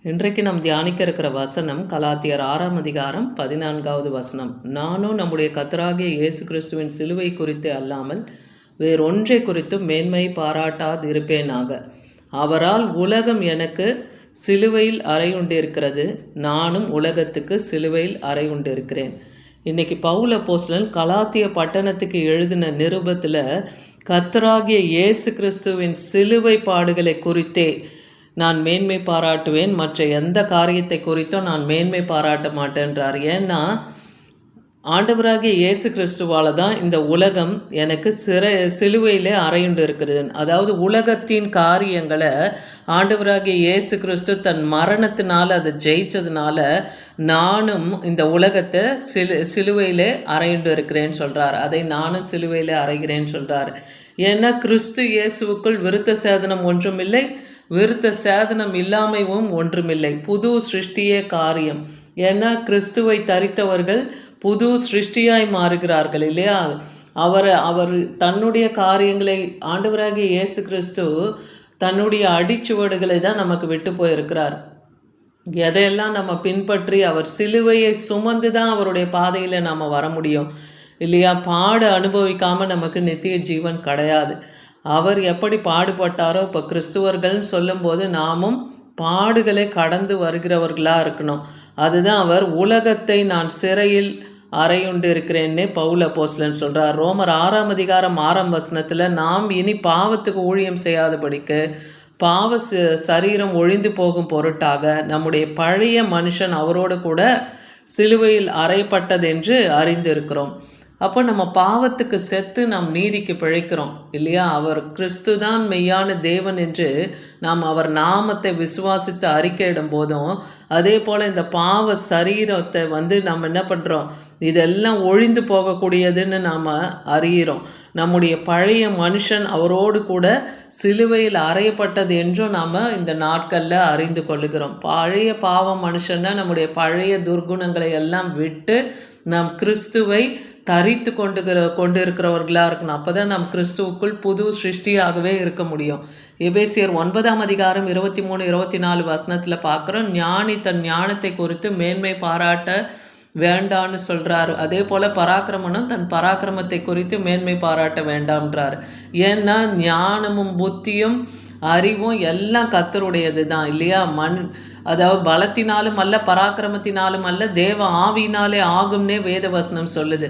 இன்றைக்கு நாம் தியானிக்க இருக்கிற வசனம் கலாத்தியர் 6 அதிகாரம் 14 வசனம். நானும் நம்முடைய கர்த்தராகிய இயேசு கிறிஸ்துவின் சிலுவை குறித்து அல்லாமல் வேறொன்றை குறித்தும் மேன்மை பாராட்டாதிருப்பேனாக. அவரால் உலகம் எனக்கு சிலுவையில் அறையுண்டிருக்கிறது, நானும் உலகத்துக்கு சிலுவையில் அறையுண்டிருக்கிறேன். இன்னைக்கு பவுல் அப்போஸ்தலன் கலாத்திய பட்டணத்துக்கு எழுதின நிருபத்தில் கர்த்தராகிய இயேசு கிறிஸ்துவின் சிலுவை பாடுகளை குறித்தே நான் மேன்மை பாராட்டுவேன், மற்ற எந்த காரியத்தை குறித்தும் நான் மேன்மை பாராட்ட மாட்டேன்றார். ஏன்னா ஆண்டவராகிய இயேசு கிறிஸ்துவால் தான் இந்த உலகம் எனக்கு சிலுவையிலே அறையுண்டு இருக்கிறது. அதாவது உலகத்தின் காரியங்களை ஆண்டவராகிய இயேசு கிறிஸ்து தன் மரணத்தினால அதை ஜெயிச்சதுனால நானும் இந்த உலகத்தை சிலுவையிலே அறையுண்டு இருக்கிறேன்னு சொல்கிறார். அதை நானும் சிலுவையிலே அறைகிறேன்னு சொல்கிறார். ஏன்னா கிறிஸ்து இயேசுவுக்குள் விருத்த சேதனம் ஒன்றும் இல்லை, விருத்த சேதனம் இல்லாமையும் ஒன்றுமில்லை. புது சிருஷ்டியே காரியம். ஏன்னா கிறிஸ்துவை தரித்தவர்கள் புது சிருஷ்டியாய் மாறுகிறார்கள் இல்லையா? அவர் தன்னுடைய காரியங்களை ஆண்டவராகிய இயேசு கிறிஸ்து தன்னுடைய அடிச்சுவடுகளை தான் நமக்கு விட்டு போயிருக்கிறார். எதையெல்லாம் நம்ம பின்பற்றி அவர் சிலுவையை சுமந்து தான் அவருடைய பாதையில் நம்ம வர முடியும் இல்லையா? பாடு அனுபவிக்காமல் நமக்கு நித்திய ஜீவன் கிடையாது. அவர் எப்படி பாடுபட்டாரோ இப்போ கிறிஸ்துவர்கள்னு சொல்லும்போது நாமும் பாடுகளை கடந்து வருகிறவர்களாக இருக்கணும். அதுதான் அவர் உலகத்தை நான் சிறையில் அறையுண்டு இருக்கிறேன்னு பவுல் அப்போஸ்தலன் சொல்கிறார். ரோமர் 6 அதிகாரம் 6 நாம் இனி பாவத்துக்கு ஊழியம் செய்யாதபடிக்கு பாவ சரீரம் ஒழிந்து போகும் பொருட்டாக நம்முடைய பழைய மனுஷன் அவரோடு கூட சிலுவையில் அறையப்பட்டதென்று அறிந்திருக்கிறோம். அப்போ நம்ம பாவத்துக்கு செத்து நாம் நீதிக்கு பிழைக்கிறோம் இல்லையா? அவர் கிறிஸ்து தான் மெய்யான தேவன் என்று நாம் அவர் நாமத்தை விசுவாசித்து அறிக்கையிடும் போதும் அதே போல் இந்த பாவ சரீரத்தை நம்ம என்ன பண்ணுறோம், இதெல்லாம் ஒழிந்து போகக்கூடியதுன்னு நாம் அறிகிறோம். நம்முடைய பழைய மனுஷன் அவரோடு கூட சிலுவையில் அறையப்பட்டது என்றும் நாம் இந்த நாட்களில் அறிந்து கொள்ளுகிறோம். பழைய பாவ மனுஷன்னா நம்முடைய பழைய துர்குணங்களை எல்லாம் விட்டு நாம் கிறிஸ்துவை தரித்து கொண்டிருக்கிறவர்களாக இருக்கணும். அப்போ தான் நாம் கிறிஸ்துவுக்குள் புது சிருஷ்டியாகவே இருக்க முடியும். எபேசியர் 9 அதிகாரம் 23-24 பார்க்குறோம். ஞானி தன் ஞானத்தை குறித்து மேன்மை பாராட்ட வேண்டான்னு சொல்கிறார். அதே போல் பராக்கிரமனும் தன் பராக்கிரமத்தை குறித்து மேன்மை பாராட்ட வேண்டாம்ன்றார். ஏன்னா ஞானமும் புத்தியும் அறிவும் எல்லாம் கர்த்தருடையது தான் இல்லையா? அதாவது பலத்தினாலும் அல்ல, பராக்கிரமத்தினாலும் அல்ல, தேவ ஆவியினாலே ஆகும்னே வேத வசனம் சொல்லுது.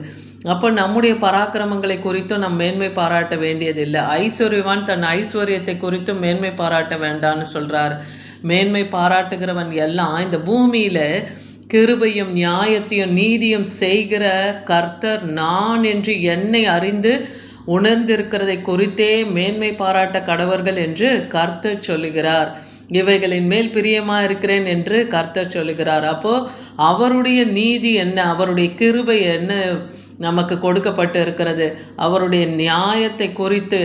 அப்போ நம்முடைய பராக்கிரமங்களை குறித்தும் நம் மேன்மை பாராட்ட வேண்டியதில்லை. ஐஸ்வர்யவான் தன் ஐஸ்வர்யத்தை குறித்தும் மேன்மை பாராட்ட வேண்டான்னு சொல்கிறார். மேன்மை பாராட்டுகிறவன் எல்லாம் இந்த பூமியில் கிருபையும் நியாயத்தையும் நீதியும் செய்கிற கர்த்தர் நான் என்று என்னை அறிந்து உணர்ந்திருக்கிறதை குறித்தே மேன்மை பாராட்ட கடவர்கள் என்று கர்த்தர் சொல்லுகிறார். இவைகளின் மேல் பிரியமாக இருக்கிறேன் என்று கர்த்தர் சொல்லுகிறார். அப்போது அவருடைய நீதி என்ன, அவருடைய கிருபை என்ன நமக்கு கொடுக்கப்பட்டு இருக்கிறது, அவருடைய நியாயத்தை குறித்து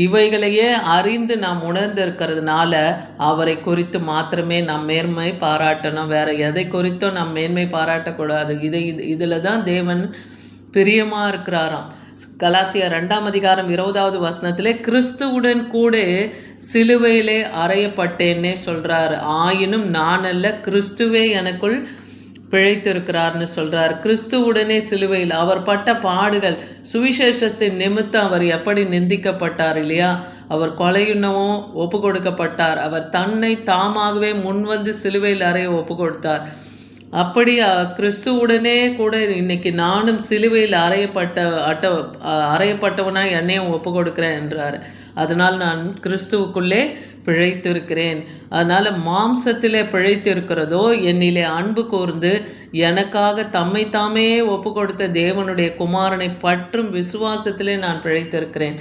இவைகளையே அறிந்து நாம் உணர்ந்து இருக்கிறதுனால அவரை குறித்து மாத்திரமே நாம் மேன்மை பாராட்டணும். வேற எதை குறித்தும் நாம் மேன்மை பாராட்டக்கூடாது. இதில் தான் தேவன் பிரியமாக இருக்கிறாராம். கலாத்தியர் 2 அதிகாரம் 20 கிறிஸ்துவுடன் கூட சிலுவையிலே அறையப்பட்டேன்னே சொல்கிறார். ஆயினும் நான் அல்ல, கிறிஸ்துவே எனக்குள் பிழைத்திருக்கிறார்னு சொல்கிறார். கிறிஸ்துவுடனே சிலுவையில் அவர் பட்ட பாடுகள், சுவிசேஷத்தின் நிமித்தம் அவர் எப்படி நிந்திக்கப்பட்டார் இல்லையா? அவர் கொலையுண்ணவும் ஒப்பு கொடுக்கப்பட்டார். அவர் தன்னை தாமாகவே முன்வந்து சிலுவையில் அறைய ஒப்பு கொடுத்தார். அப்படி கிறிஸ்துவுடனே கூட இன்னைக்கு நானும் சிலுவையில் அறையப்பட்டவனாக என்னையும் ஒப்பு கொடுக்குறேன் என்றார். அதனால் நான் கிறிஸ்துவுக்குள்ளே பிழைத்திருக்கிறேன். அதனால் மாம்சத்திலே பிழைத்திருக்கிறதோ என்னிலே அன்பு கூர்ந்து எனக்காக தம்மை தாமே ஒப்பு கொடுத்த தேவனுடைய குமாரனை பற்றும் விசுவாசத்திலே நான் பிழைத்திருக்கிறேன்.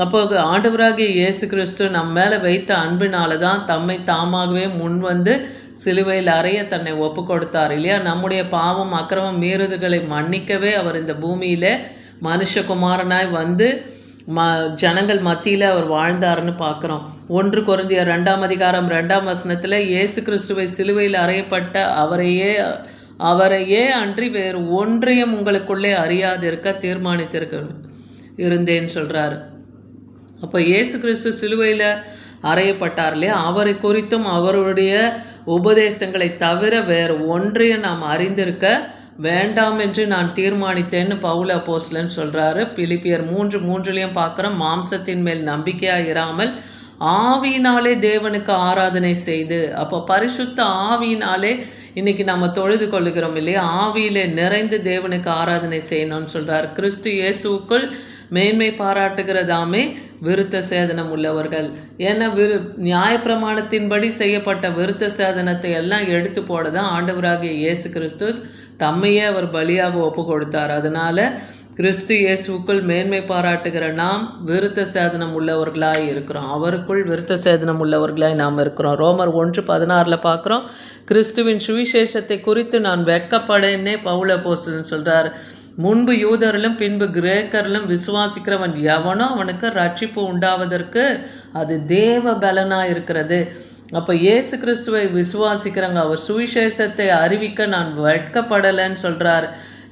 அப்போ ஆண்டவராகிய இயேசு கிறிஸ்து நம்ம மேலே வைத்த அன்பினால தான் தம்மை தாமாகவே முன்வந்து சிலுவையில் அறைய தன்னை ஒப்பு கொடுத்தார் இல்லையா? நம்முடைய பாவம் அக்கிரமம் மீறுதல்களை மன்னிக்கவே அவர் இந்த பூமியில் மனுஷகுமாரனாய் வந்து ஜனங்கள் மத்தியில் அவர் வாழ்ந்தார்னு பார்க்குறோம். 1 கொரிந்தியர் 2 அதிகாரம் 2 இயேசு கிறிஸ்துவை சிலுவையில் அறையப்பட்ட அவரையே அன்றி வேறு ஒன்றையும் உங்களுக்குள்ளே அறியாதிருக்க தீர்மானித்திருக்க இருந்தேன்னு சொல்கிறார். அப்போ இயேசு கிறிஸ்து சிலுவையில் அறையப்பட்டார் இல்லையா, அவரை குறித்தும் அவருடைய உபதேசங்களை தவிர வேறு ஒன்றையும் நாம் அறிந்திருக்க வேண்டாம் என்று நான் தீர்மானித்தேன்னு பவுல் அப்போஸ்தலன் சொல்கிறாரு. பிலிப்பியர் 3:3 பார்க்குறோம். மாம்சத்தின் மேல் நம்பிக்கையாக இராமல் ஆவியினாலே தேவனுக்கு ஆராதனை செய்து. அப்போ பரிசுத்த ஆவியினாலே இன்னைக்கு நம்ம தொழுது கொள்ளுகிறோம் இல்லையா, ஆவியிலே நிறைந்து தேவனுக்கு ஆராதனை செய்யணும்னு சொல்கிறார். கிறிஸ்து இயேசுக்குள் மேன்மை பாராட்டுகிறதாமே விருத்த சேதனம் உள்ளவர்கள். ஏன்னா நியாயப்பிரமாணத்தின்படி செய்யப்பட்ட விருத்த சேதனத்தை எல்லாம் எடுத்து போட தான் ஆண்டவராகிய இயேசு கிறிஸ்து தம்மையே அவர் பலியாக ஒப்பு கொடுத்தார். அதனால் கிறிஸ்து இயேசுக்குள் மேன்மை பாராட்டுகிற நாம் விருத்த சேதனம் உள்ளவர்களாய் இருக்கிறோம். அவருக்குள் விருத்த சேதனம் உள்ளவர்களாய் நாம் இருக்கிறோம். ரோமர் 1:16 பார்க்குறோம். கிறிஸ்துவின் சுவிசேஷத்தை குறித்து நான் வெட்கப்படேன்னே பவுல் அப்போஸ்தலன் சொல்கிறார். முன்பு யூதரிலும் பின்பு கிரேக்கரிலும் விசுவாசிக்கிறவன் எவனோ அவனுக்கு ரட்சிப்பு உண்டாவதற்கு அது தேவ பலனாக இருக்கிறது. அப்போ இயேசு கிறிஸ்துவை விசுவாசிக்கிறவங்க அவர் சுவிசேஷத்தை அறிவிக்க நான் வெட்கப்படலைன்னு சொல்கிறார்.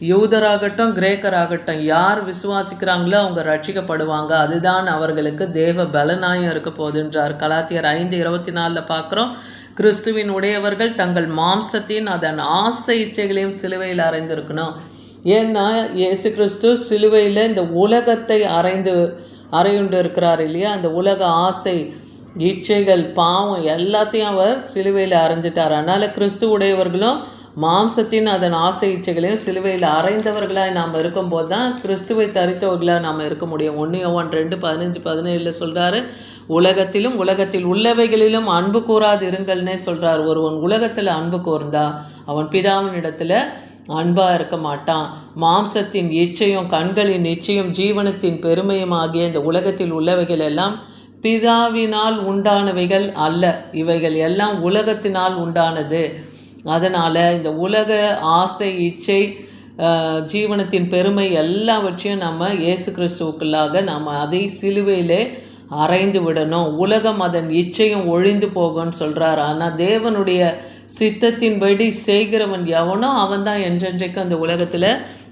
யூதராகட்டும் கிரேக்கராகட்டும் யார் விசுவாசிக்கிறாங்களோ அவங்க ரட்சிக்கப்படுவாங்க. அதுதான் அவர்களுக்கு தேவ பலனாயம் இருக்க போதுன்றார். கலாத்தியர் 5:24 பார்க்குறோம். கிறிஸ்துவின் உடையவர்கள் தங்கள் மாம்சத்தின் அதன் ஆசை இச்சைகளையும் சிலுவையில் அறைந்திருக்கணும். ஏன்னா இயேசு கிறிஸ்து சிலுவையில் இந்த உலகத்தை அறையுண்டு இருக்கிறார் இல்லையா, அந்த உலக ஆசை இச்சைகள் பாவம் எல்லாத்தையும் அவர் சிலுவையில் அறைஞ்சிட்டார். அதனால் கிறிஸ்து உடையவர்களும் மாம்சத்தின் அதன் ஆசை இச்சைகளையும் சிலுவையில் அறைந்தவர்களாக நாம் இருக்கும்போது தான் கிறிஸ்துவை தரித்தவர்களாக நாம் இருக்க முடியும். 1 யோவான் 2:15-17 சொல்கிறாரு. உலகத்திலும் உலகத்தில் உள்ளவைகளிலும் அன்பு கூறாது இருங்கள்னே சொல்கிறார். ஒருவன் உலகத்தில் அன்பு கூர்ந்தா அவன் பிதாவினிடத்தில் அன்பாக இருக்க மாட்டான். மாம்சத்தின் இச்சையும் கண்களின் இச்சையும் ஜீவனத்தின் பெருமையும் ஆகிய இந்த உலகத்தில் உள்ளவைகள் எல்லாம் பிதாவினால் உண்டானவைகள் அல்ல, இவைகள் எல்லாம் உலகத்தினால் உண்டானது. அதனால் இந்த உலக ஆசை இச்சை ஜீவனத்தின் பெருமை எல்லாவற்றையும் நம்ம இயேசு கிறிஸ்துவுக்குள்ளாக நம்ம அதை சிலுவையிலே அறைந்து விடணும். உலகம் அதன் இச்சையும் ஒழிந்து போகும்னு சொல்கிறார். ஆனால் தேவனுடைய சித்தத்தின்படி செய்கிறவன் எவனோ அவன் தான் என்றென்றைக்கும் அந்த உலகத்தில்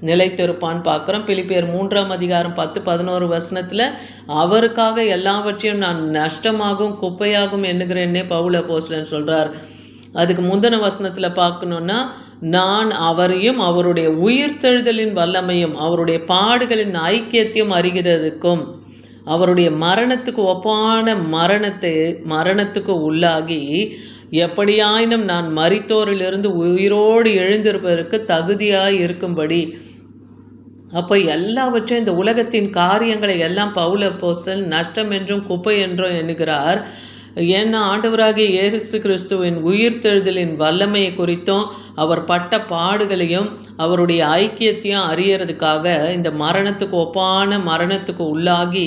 நிலைத்திருப்பான்னு பார்க்குறோம். பிலிப்பியர் 3:10-11 அவருக்காக எல்லாவற்றையும் நான் நஷ்டமாகவும் குப்பையாகவும் எண்ணுகிறேன்னே பவுல் அப்போஸ்தலன் சொல்கிறார். அதுக்கு முந்தின வசனத்தில் பார்க்கணுன்னா, நான் அவரையும் அவருடைய உயிர்த்தெழுதலின் வல்லமையும் அவருடைய பாடுகளின் ஐக்கியத்தையும் அறிகிறதுக்கும் அவருடைய மரணத்துக்கு ஒப்பான மரணத்துக்கு உள்ளாகி எப்படியாயினும் நான் மரித்தோரிலிருந்து உயிரோடு எழுந்திருப்பதற்கு தகுதியாக இருக்கும்படி. அப்போ எல்லாவற்றையும் இந்த உலகத்தின் காரியங்களை எல்லாம் பவுல் அப்போஸ்தலன் நஷ்டம் என்றும் குப்பை என்றும் எண்ணுகிறார். ஏன்னா ஆண்டவராகிய இயேசு கிறிஸ்துவின் உயிர்த்தெழுதலின் வல்லமையை குறித்தும் அவர் பட்ட பாடுகளையும் அவருடைய ஐக்கியத்தையும் அறியறதுக்காக இந்த மரணத்துக்கு ஒப்பான மரணத்துக்கு உள்ளாகி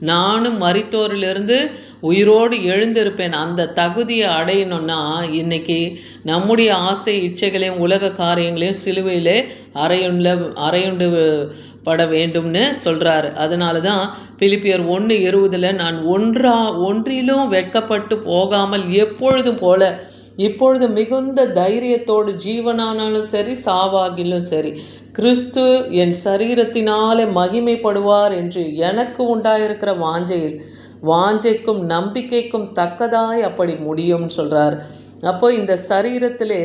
நானும் மரித்தோரிலிருந்து உயிரோடு எழுந்திருப்பேன் அந்த தகுதியை அடையணும்னா இன்னைக்கு நம்முடைய ஆசை இச்சைகளையும் உலக காரியங்களையும் சிலுவையிலே அறையுண்டு பட வேண்டும்னு சொல்கிறாரு. அதனால தான் பிலிப்பியர் 1:20 நான் ஒன்றிலும் வெட்கப்பட்டு போகாமல் எப்பொழுதும் போல இப்பொழுது மிகுந்த தைரியத்தோடு ஜீவனானாலும் சரி சாவாகிலும் சரி கிறிஸ்து என் சரீரத்தினாலே மகிமைப்படுவார் என்று எனக்கு உண்டாயிருக்கிற வாஞ்சைக்கும் நம்பிக்கைக்கும் தக்கதாய் அப்படி முடியும்னு சொல்கிறார். அப்போ இந்த சரீரத்திலே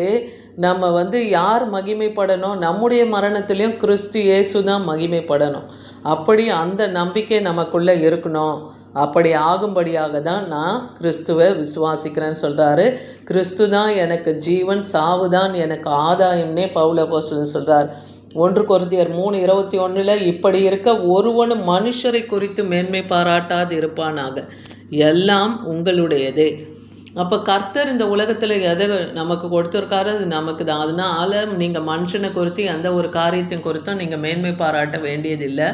நம்ம யார் மகிமைப்படணும், நம்முடைய மரணத்திலையும் கிறிஸ்து இயேசு தான் மகிமைப்படணும். அப்படி அந்த நம்பிக்கை நமக்குள்ளே இருக்கணும். அப்படி ஆகும்படியாக தான் நான் கிறிஸ்துவை விசுவாசிக்கிறேன்னு சொல்கிறாரு. கிறிஸ்து தான் எனக்கு ஜீவன், சாவு தான் எனக்கு ஆதாயம்னே பவுல் அப்போஸ்தலன் சொல்கிறார். 1 கொரிந்தியர் 3:21 இப்படி இருக்க ஒருவனும் மனுஷரை குறித்து மேன்மை பாராட்டாது இருப்பானாக, எல்லாம் உங்களுடையதே. அப்போ கர்த்தர் இந்த உலகத்தில் எதை நமக்கு கொடுத்துருக்காரு அது நமக்கு தான். அதனால் நீங்கள் மனுஷனை குறித்து எந்த ஒரு காரியத்தையும் குறித்தும் நீங்கள் மேன்மை பாராட்ட வேண்டியதில்லை.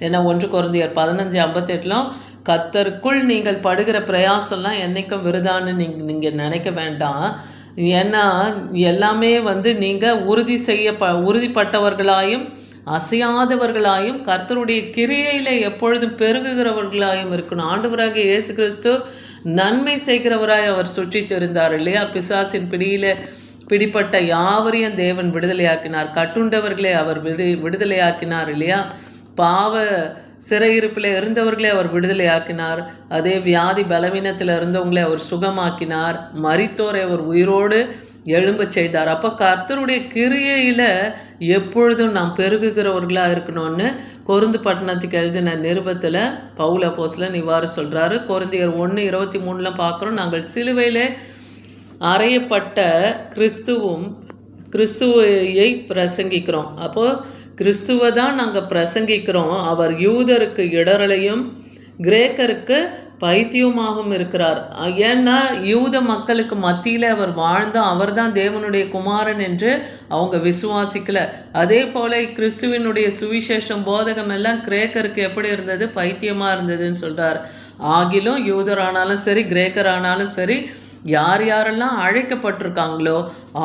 ஏன்னா 1 கொரிந்தியர் 15:58 கர்த்தருக்குள் நீங்கள் படுகிற பிரயாசம்லாம் என்றைக்கும் விருதான்னு நீங்கள் நினைக்க வேண்டாம். ஏன்னா எல்லாமே நீங்கள் உறுதிப்பட்டவர்களாயும் அசையாதவர்களாயும் கர்த்தருடைய கிரியையில் எப்பொழுதும் பெருகுகிறவர்களாயும் இருக்கணும். ஆண்டவராகிய இயேசு கிறிஸ்து நன்மை செய்கிறவராய் அவர் சுற்றி தெரிந்தார் இல்லையா. பிசாசின் பிடிப்பட்ட யாவரையும் தேவன் விடுதலையாக்கினார். கட்டுண்டவர்களை அவர் விடுதலையாக்கினார் இல்லையா. பாவ சிறையிருப்பில் இருந்தவர்களே அவர் விடுதலையாக்கினார். அதே வியாதி பலவீனத்தில் இருந்தவங்களே அவர் சுகமாக்கினார். மரித்தோரை அவர் உயிரோடு எழும்ப செய்தார். அப்போ கர்த்தருடைய கிரியையில் எப்பொழுதும் நாம் பெருகுகிறவர்களாக இருக்கணும்னு கொரிந்து பட்டணத்துக்கு எழுதின நிருபத்தில் பவுல் அப்போஸ்தலன் இவ்வாறு சொல்கிறாரு. கொரிந்தியர் 1:23 பார்க்குறோம், நாங்கள் சிலுவையிலே அறையப்பட்ட கிறிஸ்துவையை பிரசங்கிக்கிறோம். அப்போது கிறிஸ்துவை தான் நாங்கள் பிரசங்கிக்கிறோம். அவர் யூதருக்கு இடரலையும் கிரேக்கருக்கு பைத்தியமாகவும் இருக்கிறார். ஏன்னா யூத மக்களுக்கு மத்தியில் அவர் வாழ்ந்தோம், அவர் தான் தேவனுடைய குமாரன் என்று அவங்க விசுவாசிக்கல. அதே போல கிறிஸ்துவினுடைய சுவிசேஷம் போதகம் எல்லாம் கிரேக்கருக்கு எப்படி இருந்தது? பைத்தியமாக இருந்ததுன்னு சொல்கிறார். ஆகிலும் யூதரானாலும் சரி கிரேக்கரானாலும் சரி யார் யாரெல்லாம் அழைக்கப்பட்டிருக்காங்களோ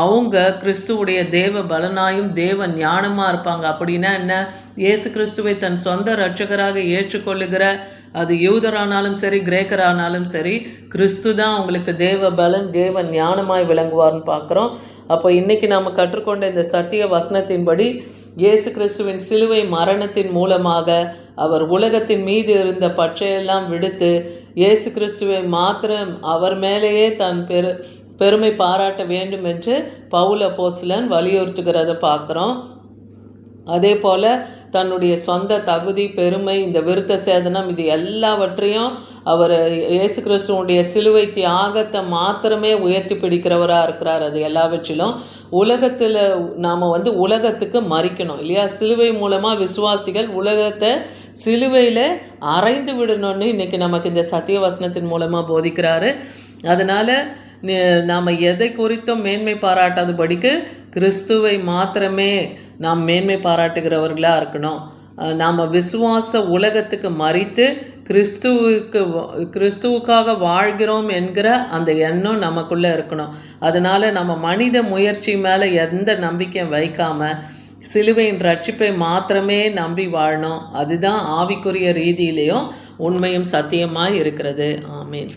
அவங்க கிறிஸ்துவுடைய தேவ பலனாயும் தேவ ஞானமாக இருப்பாங்க. அப்படின்னா என்ன? இயேசு கிறிஸ்துவை தன் சொந்த இரட்சகராக ஏற்றுக்கொள்ளுகிற அது யூதரானாலும் சரி கிரேக்கரானாலும் சரி கிறிஸ்து தான் அவங்களுக்கு தேவ பலன் தேவ ஞானமாய் விளங்குவார்னு பார்க்குறோம். அப்போ இன்றைக்கி நாம் கற்றுக்கொண்ட இந்த சத்திய வசனத்தின்படி இயேசு கிறிஸ்துவின் சிலுவை மரணத்தின் மூலமாக அவர் உலகத்தின் மீது இருந்த பற்றையெல்லாம் விடுத்து இயேசு கிறிஸ்துவை மாத்திரம் அவர் மேலேயே தன் பெருமை பாராட்ட வேண்டும் என்று பவுல் அப்போஸ்தலன் வலியுறுத்துகிறத பார்க்குறோம். அதே போல் தன்னுடைய சொந்த தகுதி பெருமை இந்த விருத்த சேதனம் இது எல்லாவற்றையும் அவர் இயேசு கிறிஸ்துவனுடைய சிலுவை தியாகத்தை மாத்திரமே உயர்த்தி பிடிக்கிறவராக இருக்கிறார். அது எல்லாவற்றிலும் உலகத்தில் நாம் உலகத்துக்கு மறிக்கணும் இல்லையா? சிலுவை மூலமாக விசுவாசிகள் உலகத்தை சிலுவையில் அறைந்து விடணும்னு இன்றைக்கி நமக்கு இந்த சத்திய வசனத்தின் மூலமாக போதிக்கிறாரு. அதனால் நாம் எதை குறித்தும் மேன்மை பாராட்டாதபடிக்கு கிறிஸ்துவை மாத்திரமே நாம் மேன்மை பாராட்டுகிறவர்களாக இருக்கணும். நாம் விசுவாச உலகத்துக்கு மறித்து கிறிஸ்துவுக்காக வாழ்கிறோம் என்கிற அந்த எண்ணம் நமக்குள்ளே இருக்கணும். அதனால் நம்ம மனித முயற்சி மேலே எந்த நம்பிக்கையும் வைக்காமல் சிலுவையின் ரட்சிப்பை மாத்திரமே நம்பி வாழணும். அதுதான் ஆவிக்குரிய ரீதியிலையும் உண்மையும் சத்தியமாக இருக்கிறது. ஆமேன்.